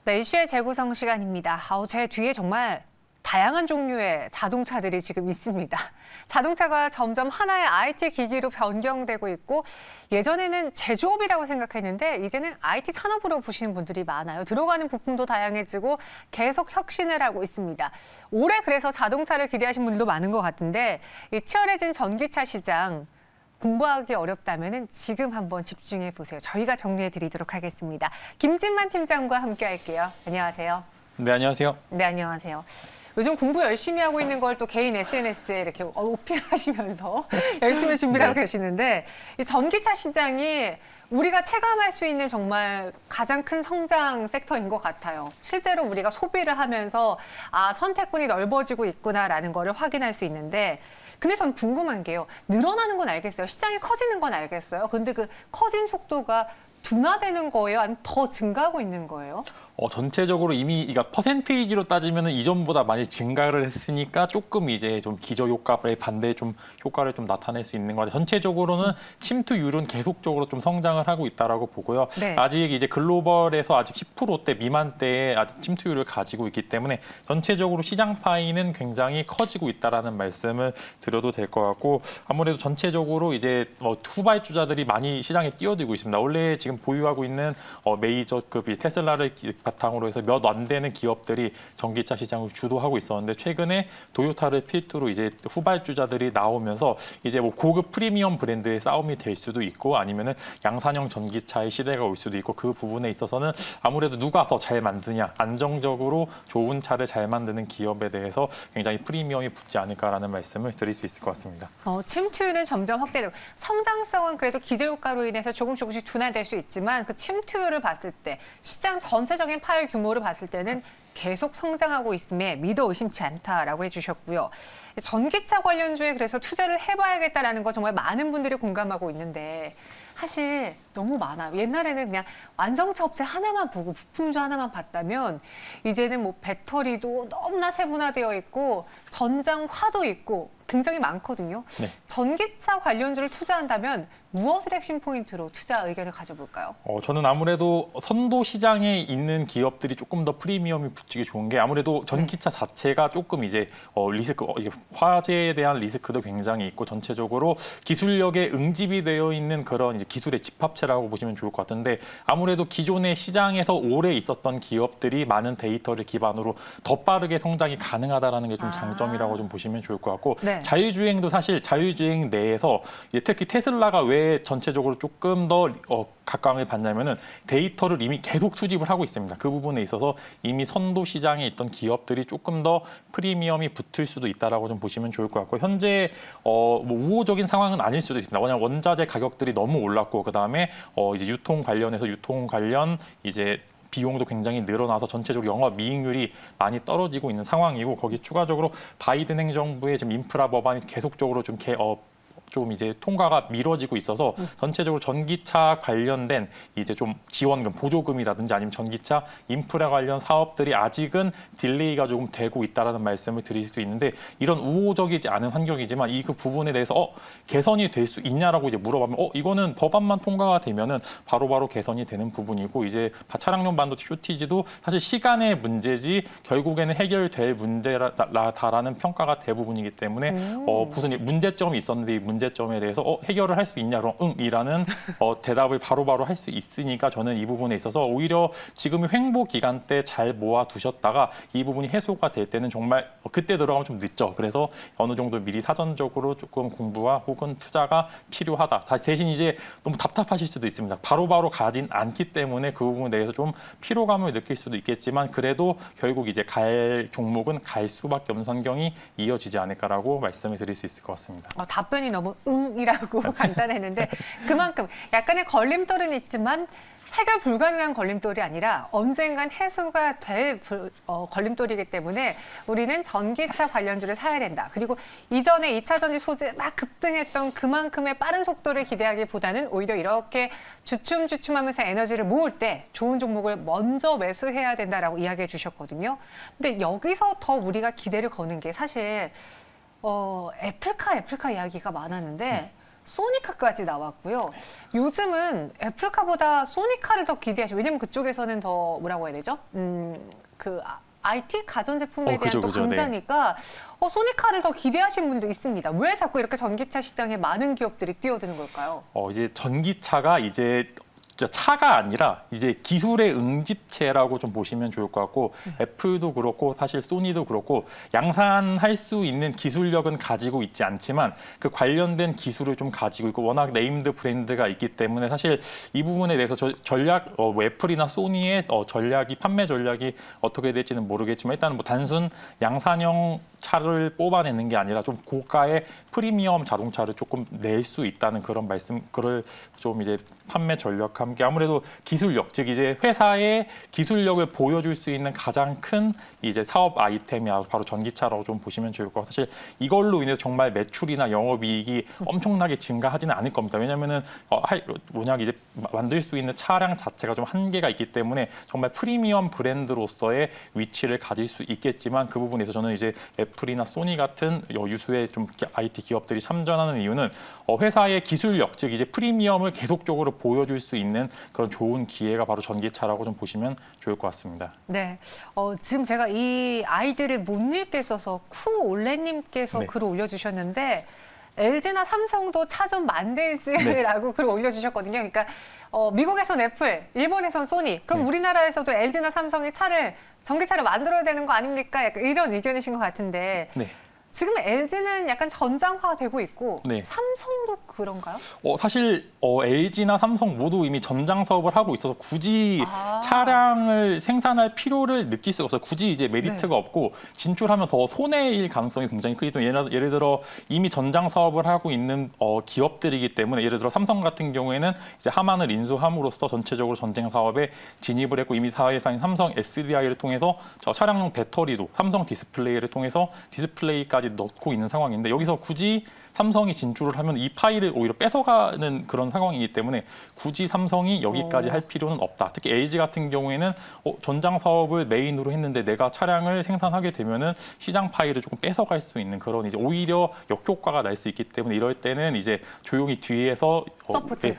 네, 이슈의 재구성 시간입니다. 제 뒤에 정말 다양한 종류의 자동차들이 지금 있습니다. 자동차가 점점 하나의 IT 기기로 변경되고 있고 예전에는 제조업이라고 생각했는데 이제는 IT 산업으로 보시는 분들이 많아요. 들어가는 부품도 다양해지고 계속 혁신을 하고 있습니다. 올해 그래서 자동차를 기대하신 분들도 많은 것 같은데 이 치열해진 전기차 시장 공부하기 어렵다면 지금 한번 집중해 보세요. 저희가 정리해 드리도록 하겠습니다. 김진만 팀장과 함께 할게요. 안녕하세요. 네, 안녕하세요. 네, 안녕하세요. 요즘 공부 열심히 하고 있는 걸 또 개인 SNS에 이렇게 어필하시면서 열심히 준비를 하고 계시는데 이 전기차 시장이 우리가 체감할 수 있는 정말 가장 큰 성장 섹터인 것 같아요. 실제로 우리가 소비를 하면서 선택권이 넓어지고 있구나라는 거를 확인할 수 있는데 근데 전 궁금한 게요. 늘어나는 건 알겠어요. 시장이 커지는 건 알겠어요. 근데 그 커진 속도가 둔화되는 거예요? 아니면 더 증가하고 있는 거예요? 전체적으로 이미 그러니까 퍼센테이지로 따지면 이전보다 많이 증가를 했으니까 조금 이제 좀 기저 효과의 반대의 좀 효과를 좀 나타낼 수 있는 것 같아요. 전체적으로는 침투율은 계속적으로 좀 성장을 하고 있다라고 보고요. 네. 아직 이제 글로벌에서 아직 10%대 미만대의 아직 침투율을 가지고 있기 때문에 전체적으로 시장 파이는 굉장히 커지고 있다라는 말씀을 드려도 될 것 같고 아무래도 전체적으로 이제 후발주자들이 많이 시장에 뛰어들고 있습니다. 원래 지금 보유하고 있는 메이저급 테슬라를 바탕으로 해서 몇 안 되는 기업들이 전기차 시장을 주도하고 있었는데 최근에 도요타를 필두로 이제 후발주자들이 나오면서 이제 뭐 고급 프리미엄 브랜드의 싸움이 될 수도 있고 아니면은 양산형 전기차의 시대가 올 수도 있고 그 부분에 있어서는 아무래도 누가 더 잘 만드냐 안정적으로 좋은 차를 잘 만드는 기업에 대해서 굉장히 프리미엄이 붙지 않을까라는 말씀을 드릴 수 있을 것 같습니다. 침투율은 점점 확대되고 성장성은 그래도 기저효과로 인해서 조금씩 둔화될 수 있지만 그 침투율을 봤을 때 시장 전체적인 파일 규모를 봤을 때는 계속 성장하고 있음에 믿어 의심치 않다라고 해주셨고요. 전기차 관련주에 그래서 투자를 해봐야겠다라는 거 정말 많은 분들이 공감하고 있는데 사실 너무 많아요. 옛날에는 그냥 완성차 업체 하나만 보고 부품주 하나만 봤다면 이제는 뭐 배터리도 너무나 세분화되어 있고 전장화도 있고 굉장히 많거든요. 네. 전기차 관련주를 투자한다면 무엇을 핵심 포인트로 투자 의견을 가져볼까요? 저는 아무래도 선도 시장에 있는 기업들이 조금 더 프리미엄이 붙이기 좋은 게 아무래도 전기차 자체가 조금 이제 리스크, 화재에 대한 리스크도 굉장히 있고 전체적으로 기술력에 응집이 되어 있는 그런 이제 기술의 집합체라고 보시면 좋을 것 같은데 아무래도 기존의 시장에서 오래 있었던 기업들이 많은 데이터를 기반으로 더 빠르게 성장이 가능하다라는 게 좀 장점이라고 좀 보시면 좋을 것 같고 네. 자율주행도 사실 자율주행 내에서 특히 테슬라가 왜 전체적으로 조금 더 각광을 받냐면은 데이터를 이미 계속 수집을 하고 있습니다. 그 부분에 있어서 이미 선도 시장에 있던 기업들이 조금 더 프리미엄이 붙을 수도 있다라고 좀 보시면 좋을 것 같고 현재 뭐 우호적인 상황은 아닐 수도 있습니다. 왜냐하면 원자재 가격들이 너무 올랐고 그 다음에 이제 유통 관련 이제 비용도 굉장히 늘어나서 전체적으로 영업이익률이 많이 떨어지고 있는 상황이고 거기 추가적으로 바이든 행정부의 지금 인프라 법안이 계속적으로 좀 이제 통과가 미뤄지고 있어서 전체적으로 전기차 관련된 이제 좀 지원금, 보조금이라든지 아니면 전기차 인프라 관련 사업들이 아직은 딜레이가 조금 되고 있다라는 말씀을 드릴 수 있는데 이런 우호적이지 않은 환경이지만 이 그 부분에 대해서 개선이 될 수 있냐라고 이제 물어보면 이거는 법안만 통과가 되면은 바로바로 개선이 되는 부분이고 이제 차량용 반도체 쇼티지도 사실 시간의 문제지 결국에는 해결될 문제다라는 평가가 대부분이기 때문에 무슨 문제점이 있었는데 이 문제점에 대해서 해결을 할 수 있냐 그럼 응이라는 대답을 바로바로 할 수 있으니까 저는 이 부분에 있어서 오히려 지금의 횡보 기간 때 잘 모아두셨다가 이 부분이 해소가 될 때는 정말 그때 들어가면 좀 늦죠. 그래서 어느 정도 미리 사전적으로 조금 공부와 혹은 투자가 필요하다. 대신 이제 너무 답답하실 수도 있습니다. 바로바로 가진 않기 때문에 그 부분에 대해서 좀 피로감을 느낄 수도 있겠지만 그래도 결국 이제 갈 종목은 갈 수밖에 없는 환경이 이어지지 않을까라고 말씀을 드릴 수 있을 것 같습니다. 답변이 너무 응이라고 간단했는데 그만큼 약간의 걸림돌은 있지만 해결 불가능한 걸림돌이 아니라 언젠간 해소가 될 걸림돌이기 때문에 우리는 전기차 관련주를 사야 된다. 그리고 이전에 2차 전지 소재 막 급등했던 그만큼의 빠른 속도를 기대하기보다는 오히려 이렇게 주춤주춤하면서 에너지를 모을 때 좋은 종목을 먼저 매수해야 된다라고 이야기해 주셨거든요. 근데 여기서 더 우리가 기대를 거는 게 사실 애플카 이야기가 많았는데 소니카까지 나왔고요. 요즘은 애플카보다 소니카를 더 기대하시죠. 왜냐면 그쪽에서는 더 뭐라고 해야 되죠? 그 IT 가전제품에 대한 또 강자니까 소니카를 더 기대하신 분도 있습니다. 왜 자꾸 이렇게 전기차 시장에 많은 기업들이 뛰어드는 걸까요? 이제 전기차가 이제 진짜 차가 아니라 이제 기술의 응집체라고 좀 보시면 좋을 것 같고 애플도 그렇고 사실 소니도 그렇고 양산할 수 있는 기술력은 가지고 있지 않지만 그 관련된 기술을 좀 가지고 있고 워낙 네임드 브랜드가 있기 때문에 사실 이 부분에 대해서 전략 애플이나 소니의 전략이 판매 전략이 어떻게 될지는 모르겠지만 일단은 뭐 단순 양산형 차를 뽑아내는 게 아니라 좀 고가의 프리미엄 자동차를 조금 낼 수 있다는 그런 그걸 좀 이제 판매 전략 함께 아무래도 기술력, 즉 이제 회사의 기술력을 보여줄 수 있는 가장 큰 이제 사업 아이템이 바로 전기차라고 좀 보시면 좋을 것 같아요. 사실 이걸로 인해서 정말 매출이나 영업이익이 엄청나게 증가하지는 않을 겁니다. 왜냐하면은 이제 만들 수 있는 차량 자체가 좀 한계가 있기 때문에 정말 프리미엄 브랜드로서의 위치를 가질 수 있겠지만 그 부분에서 저는 이제 애플이나 소니 같은 유수의 좀 IT 기업들이 참전하는 이유는 회사의 기술력, 즉 이제 프리미엄을 계속적으로 보여줄 수 있는 그런 좋은 기회가 바로 전기차라고 좀 보시면 좋을 것 같습니다. 네, 지금 제가 이 아이디를 못 읽겠어서 쿠올레님께서 네. 글을 올려주셨는데 LG나 삼성도 차 좀 만들지라고 글을 올려주셨거든요. 그러니까 미국에선 애플, 일본에선 소니, 그럼 우리나라에서도 LG나 삼성이 전기차를 만들어야 되는 거 아닙니까? 약간 이런 의견이신 것 같은데 네. 지금 LG는 약간 전장화되고 있고 네. 삼성도 그런가요? 사실 LG나 삼성 모두 이미 전장 사업을 하고 있어서 굳이 차량을 생산할 필요를 느낄 수가 없어요. 굳이 이제 메리트가 없고 진출하면 더 손해일 가능성이 굉장히 크기 때문에 예를 들어 이미 전장 사업을 하고 있는 기업들이기 때문에 예를 들어 삼성 같은 경우에는 이제 하만을 인수함으로써 전체적으로 전쟁 사업에 진입을 했고 이미 사회사인 삼성 SDI를 통해서 차량용 배터리도 삼성 디스플레이를 통해서 디스플레이까지 넣고 있는 상황인데 여기서 굳이 삼성이 진출을 하면 이 파일을 오히려 뺏어가는 그런 상황이기 때문에 굳이 삼성이 여기까지 할 필요는 없다. 특히 LG 같은 경우에는 전장 사업을 메인으로 했는데 내가 차량을 생산하게 되면은 시장 파일을 조금 뺏어갈 수 있는 그런 이제 오히려 역효과가 날 수 있기 때문에 이럴 때는 이제 조용히 뒤에서 서포트.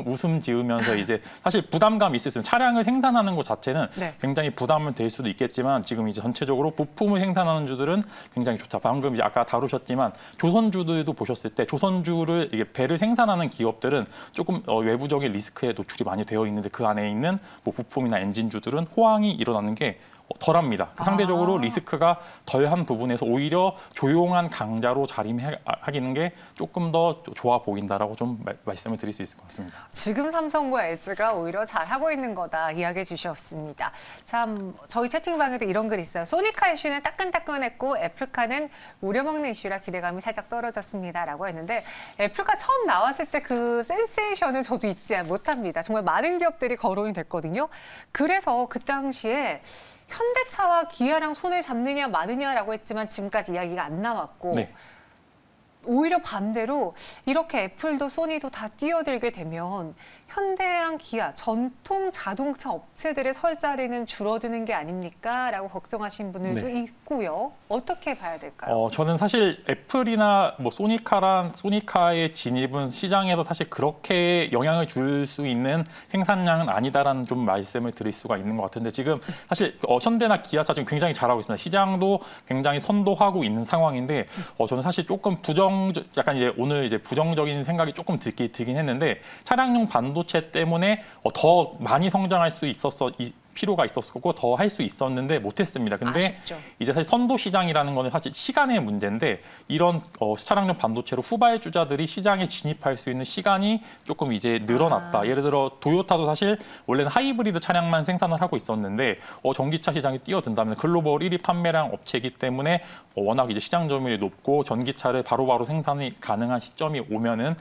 웃음 지으면서 이제 사실 부담감이 있을 수 있는 차량을 생산하는 것 자체는 굉장히 부담은 될 수도 있겠지만 지금 이제 전체적으로 부품을 생산하는 주들은 굉장히 좋다. 방금 이제 아까 다루셨지만 조선주들도 보셨을 때 조선주를 이게 배를 생산하는 기업들은 조금 외부적인 리스크에 노출이 많이 되어 있는데 그 안에 있는 뭐 부품이나 엔진주들은 호황이 일어나는 게 덜합니다. 상대적으로 리스크가 덜한 부분에서 오히려 조용한 강자로 자리하기는 게 조금 더 좋아 보인다라고 좀 말씀을 드릴 수 있을 것 같습니다. 지금 삼성과 LG가 오히려 잘하고 있는 거다 이야기해 주셨습니다. 참 저희 채팅방에도 이런 글 있어요. 소니카 이슈는 따끈따끈했고 애플카는 우려먹는 이슈라 기대감이 살짝 떨어졌습니다라고 했는데 애플카 처음 나왔을 때 그 센세이션은 저도 잊지 못합니다. 정말 많은 기업들이 거론이 됐거든요. 그래서 그 당시에 현대차와 기아랑 손을 잡느냐 마느냐라고 했지만 지금까지 이야기가 안 나왔고 오히려 반대로 이렇게 애플도 소니도 다 뛰어들게 되면 현대랑 기아, 전통 자동차 업체들의 설 자리는 줄어드는 게 아닙니까? 라고 걱정하신 분들도 있고요. 어떻게 봐야 될까요? 저는 사실 애플이나 뭐 소니카의 진입은 시장에서 사실 그렇게 영향을 줄 수 있는 생산량은 아니다라는 좀 말씀을 드릴 수가 있는 것 같은데 지금 사실 현대나 기아차 지금 굉장히 잘하고 있습니다. 시장도 굉장히 선도하고 있는 상황인데 저는 사실 조금 약간 이제 오늘 이제 부정적인 생각이 조금 들긴 했는데 차량용 반도체 때문에 더 많이 성장할 수 필요가 있었고 더 할 수 있었는데 못했습니다. 근데 아쉽죠. 이제 사실 선도 시장이라는 거는 사실 시간의 문제인데 이런 차량용 반도체로 후발주자들이 시장에 진입할 수 있는 시간이 조금 이제 늘어났다. 예를 들어 도요타도 사실 원래는 하이브리드 차량만 생산을 하고 있었는데 전기차 시장에 뛰어든다면 글로벌 1위 판매량 업체이기 때문에 워낙 이제 시장 점유율이 높고 전기차를 바로바로 생산이 가능한 시점이 오면은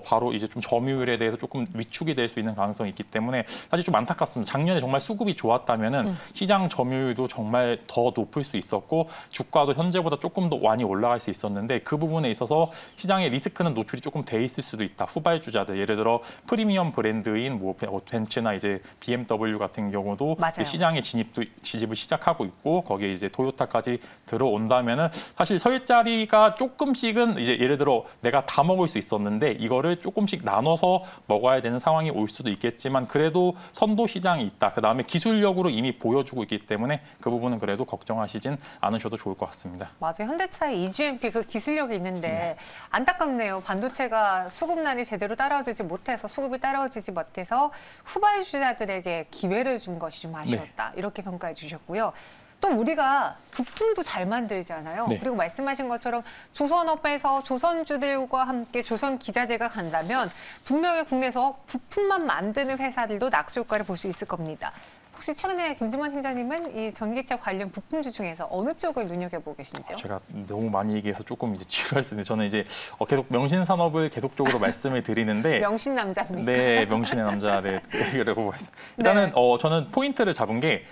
바로 이제 좀 점유율에 대해서 조금 위축이 될 수 있는 가능성이 있기 때문에 사실 좀 안타깝습니다. 작년에 정말 수급이 좋았다면은 시장 점유율도 정말 더 높을 수 있었고 주가도 현재보다 조금 더 많이 올라갈 수 있었는데 그 부분에 있어서 시장의 리스크는 노출이 조금 돼 있을 수도 있다. 후발주자들 예를 들어 프리미엄 브랜드인 뭐 벤츠나 이제 BMW 같은 경우도 시장에 진입을 시작하고 있고 거기에 이제 토요타까지 들어온다면은 사실 설 자리가 조금씩은 이제 예를 들어 내가 다 먹을 수 있었는데 이거를 조금씩 나눠서 먹어야 되는 상황이 올 수도 있겠지만 그래도 선도 시장이 있다. 그다음에 기술력으로 이미 보여주고 있기 때문에 그 부분은 그래도 걱정하시진 않으셔도 좋을 것 같습니다. 맞아요. 현대차의 EGMP 그 기술력이 있는데 안타깝네요. 반도체가 수급난이 제대로 따라오지 못해서 수급이 따라오지 못해서 후발주자들에게 기회를 준 것이 좀 아쉬웠다. 이렇게 평가해 주셨고요. 또 우리가 부품도 잘 만들잖아요. 그리고 말씀하신 것처럼 조선업에서 조선주들과 함께 조선 기자재가 간다면 분명히 국내에서 부품만 만드는 회사들도 낙수효과를 볼 수 있을 겁니다. 혹시 최근에 김진만 팀장님은 이 전기차 관련 부품주 중에서 어느 쪽을 눈여겨보고 계신지요? 제가 너무 많이 얘기해서 조금 이제 지루할 수 있는데 저는 이제 계속 명신산업을 계속적으로 말씀을 드리는데 명신 남자입니까? 네, 명신의 남자. 네, 그러고 일단은 저는 포인트를 잡은 게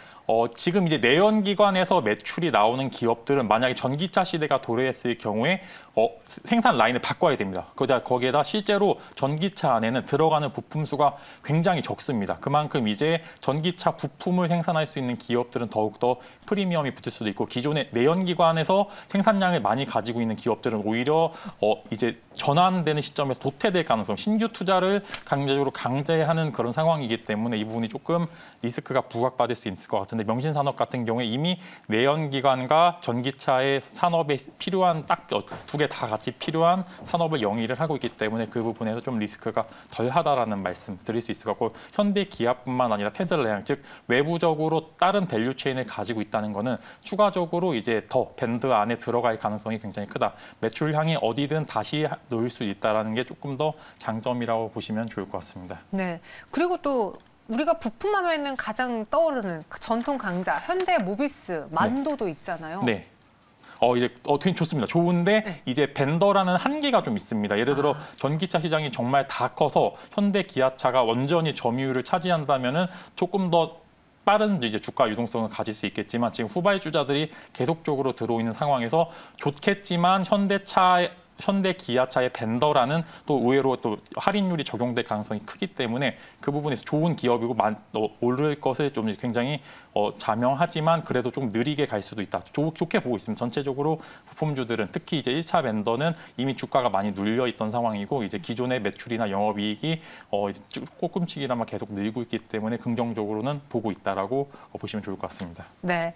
지금 이제 내연기관에서 매출이 나오는 기업들은 만약에 전기차 시대가 도래했을 경우에 생산 라인을 바꿔야 됩니다. 거기에다 실제로 전기차 안에는 들어가는 부품 수가 굉장히 적습니다. 그만큼 이제 전기차 부품을 생산할 수 있는 기업들은 더욱더 프리미엄이 붙을 수도 있고 기존의 내연기관에서 생산량을 많이 가지고 있는 기업들은 오히려 이제 전환되는 시점에서 도태될 가능성, 신규 투자를 강제적으로 강제하는 그런 상황이기 때문에 이 부분이 조금 리스크가 부각받을 수 있을 것 같은데 명신산업 같은 경우에 이미 내연기관과 전기차의 산업에 필요한 딱 두 개 다 같이 필요한 산업을 영위를 하고 있기 때문에 그 부분에서 좀 리스크가 덜하다라는 말씀 드릴 수 있을 것 같고 현대 기아뿐만 아니라 테슬라 즉 외부적으로 다른 밸류 체인을 가지고 있다는 거는 추가적으로 이제 더 밴드 안에 들어갈 가능성이 굉장히 크다. 매출량이 어디든 다시 놓을 수 있다는 게 조금 더 장점이라고 보시면 좋을 것 같습니다. 네. 그리고 또 우리가 부품하면은 가장 떠오르는 전통 강자 현대 모비스 만도도 있잖아요. 네. 이제 되게 좋습니다. 좋은데 이제 벤더라는 한계가 좀 있습니다. 예를 들어 전기차 시장이 정말 다 커서 현대 기아차가 완전히 점유율을 차지한다면은 조금 더 빠른 이제 주가 유동성을 가질 수 있겠지만 지금 후발주자들이 계속적으로 들어오는 상황에서 좋겠지만 현대 기아차의 벤더라는 또 의외로 또 할인율이 적용될 가능성이 크기 때문에 그 부분에서 좋은 기업이고 오를 것을 좀 굉장히 자명하지만 그래도 좀 느리게 갈 수도 있다. 좋게 보고 있습니다. 전체적으로 부품주들은 특히 이제 1차 벤더는 이미 주가가 많이 눌려 있던 상황이고 이제 기존의 매출이나 영업이익이 조금씩이나마 계속 늘고 있기 때문에 긍정적으로는 보고 있다라고 보시면 좋을 것 같습니다. 네.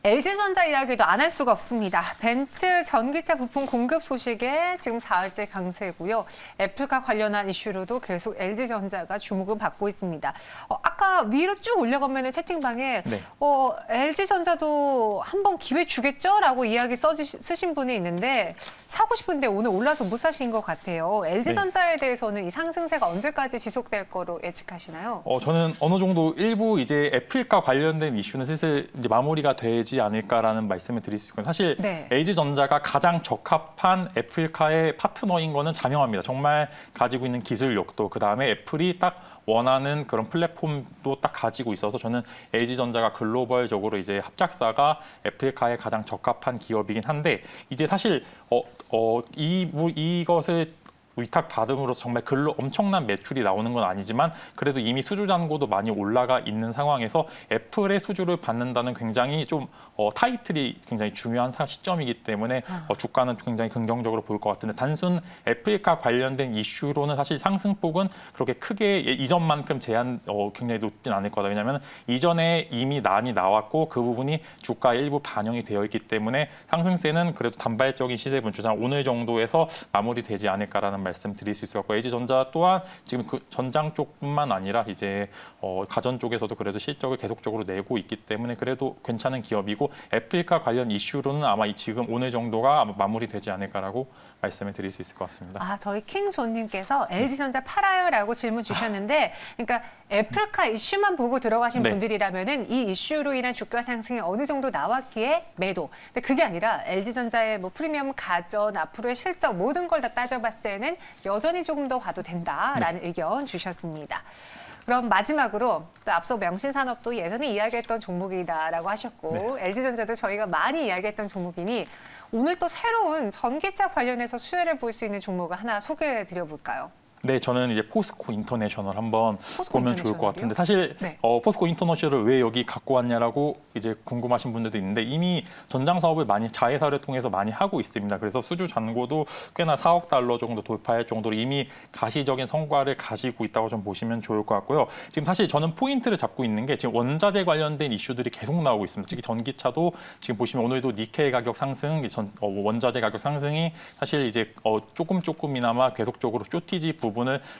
LG전자 이야기도 안 할 수가 없습니다. 벤츠 전기차 부품 공급 소식에 지금 4일째 강세고요. 애플과 관련한 이슈로도 계속 LG전자가 주목을 받고 있습니다. 아까 위로 쭉 올려가면 채팅방에 LG전자도 한번 기회 주겠죠? 라고 이야기 쓰신 분이 있는데 사고 싶은데 오늘 올라서 못 사신 것 같아요. LG전자에 대해서는 이 상승세가 언제까지 지속될 거로 예측하시나요? 저는 어느 정도 일부 이제 애플과 관련된 이슈는 슬슬 이제 마무리가 되지 않을까라는 말씀을 드릴 수 있고요. 사실 LG전자가 가장 적합한 애플카의 파트너인 거는 자명합니다. 정말 가지고 있는 기술력도 그다음에 애플이 딱 원하는 그런 플랫폼도 딱 가지고 있어서 저는 LG전자가 글로벌적으로 이제 합작사가 애플카에 가장 적합한 기업이긴 한데 이제 사실 이것을 위탁 받음으로써 정말 엄청난 매출이 나오는 건 아니지만 그래도 이미 수주 잔고도 많이 올라가 있는 상황에서 애플의 수주를 받는다는 굉장히 좀 타이틀이 굉장히 중요한 시점이기 때문에 주가는 굉장히 긍정적으로 보일 것 같은데 단순 애플과 관련된 이슈로는 사실 상승폭은 그렇게 크게 이전만큼 굉장히 높진 않을 거다. 왜냐하면 이전에 이미 난이 나왔고 그 부분이 주가에 일부 반영이 되어 있기 때문에 상승세는 그래도 단발적인 시세 분출상 오늘 정도에서 마무리되지 않을까라는 말씀 드릴 수 있을 것 같고 LG전자 또한 지금 그 전장 쪽뿐만 아니라 이제 가전 쪽에서도 그래도 실적을 계속적으로 내고 있기 때문에 그래도 괜찮은 기업이고 애플과 관련 이슈로는 아마 지금 오늘 정도가 아마 마무리되지 않을까라고 말씀을 드릴 수 있을 것 같습니다. 저희 킹존님께서 LG전자 팔아요라고 질문 주셨는데 그러니까 애플카 이슈만 보고 들어가신 분들이라면은 이 이슈로 인한 주가 상승이 어느 정도 나왔기에 매도. 근데 그게 아니라 LG전자의 뭐 프리미엄 가전 앞으로의 실적 모든 걸 다 따져봤을 때는 여전히 조금 더 봐도 된다라는 의견 주셨습니다. 그럼 마지막으로 또 앞서 명신산업도 예전에 이야기했던 종목이다라고 하셨고 LG전자도 저희가 많이 이야기했던 종목이니 오늘 또 새로운 전기차 관련해서 수혜를 볼 수 있는 종목을 하나 소개해 드려볼까요? 네, 저는 이제 포스코 인터내셔널 한번 보면 좋을 것 같은데 사실 네. 포스코 인터내셔널을 왜 여기 갖고 왔냐라고 이제 궁금하신 분들도 있는데 이미 전장 사업을 많이 자회사를 통해서 많이 하고 있습니다. 그래서 수주 잔고도 꽤나 4억 달러 정도 돌파할 정도로 이미 가시적인 성과를 가지고 있다고 좀 보시면 좋을 것 같고요. 지금 사실 저는 포인트를 잡고 있는 게 지금 원자재 관련된 이슈들이 계속 나오고 있습니다. 특히 전기차도 지금 보시면 오늘도 니켈 가격 상승, 원자재 가격 상승이 사실 이제 조금이나마 계속적으로 쇼티지 부분을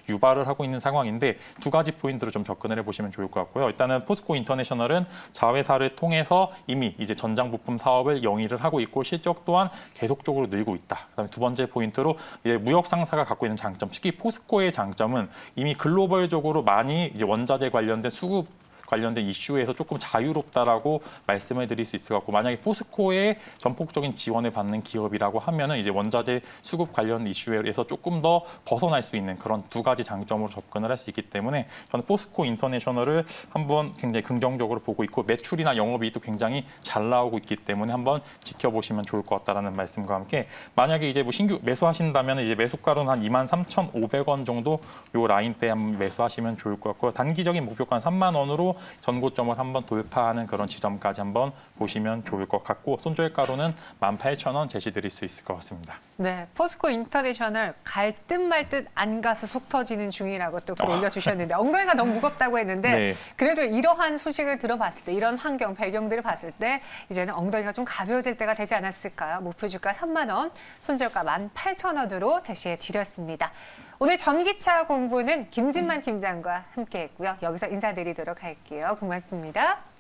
유발을 하고 있는 상황인데 두 가지 포인트로 좀 접근을 해보시면 좋을 것 같고요. 일단은 포스코 인터내셔널은 자회사를 통해서 이미 이제 전장 부품 사업을 영위를 하고 있고 실적 또한 계속적으로 늘고 있다. 그다음에 두 번째 포인트로 이제 무역 상사가 갖고 있는 장점, 특히 포스코의 장점은 이미 글로벌적으로 많이 이제 원자재 관련된 수급 관련된 이슈에서 조금 자유롭다라고 말씀을 드릴 수 있을 것 같고 만약에 포스코의 전폭적인 지원을 받는 기업이라고 하면은 이제 원자재 수급 관련 이슈에서 조금 더 벗어날 수 있는 그런 두 가지 장점으로 접근을 할 수 있기 때문에 저는 포스코 인터내셔널을 한번 굉장히 긍정적으로 보고 있고 매출이나 영업이익도 굉장히 잘 나오고 있기 때문에 한번 지켜보시면 좋을 것 같다라는 말씀과 함께 만약에 이제 뭐 신규 매수하신다면 이제 매수가로는 한 23,500원 정도 요 라인대 한번 매수하시면 좋을 것 같고 단기적인 목표가 한 3만 원으로 전고점을 한번 돌파하는 그런 지점까지 한번 보시면 좋을 것 같고 손절가로는 18,000원 제시드릴 수 있을 것 같습니다. 네, 포스코 인터내셔널 갈 듯 말 듯 안 가서 속 터지는 중이라고 또 글 올려주셨는데 엉덩이가 너무 무겁다고 했는데 네. 그래도 이러한 소식을 들어봤을 때 이런 환경 배경들을 봤을 때 이제는 엉덩이가 좀 가벼워질 때가 되지 않았을까요? 목표 주가 3만 원, 손절가 18,000원으로 제시해 드렸습니다. 오늘 전기차 공부는 김진만 팀장과 함께했고요. 여기서 인사드리도록 할게요. 고맙습니다.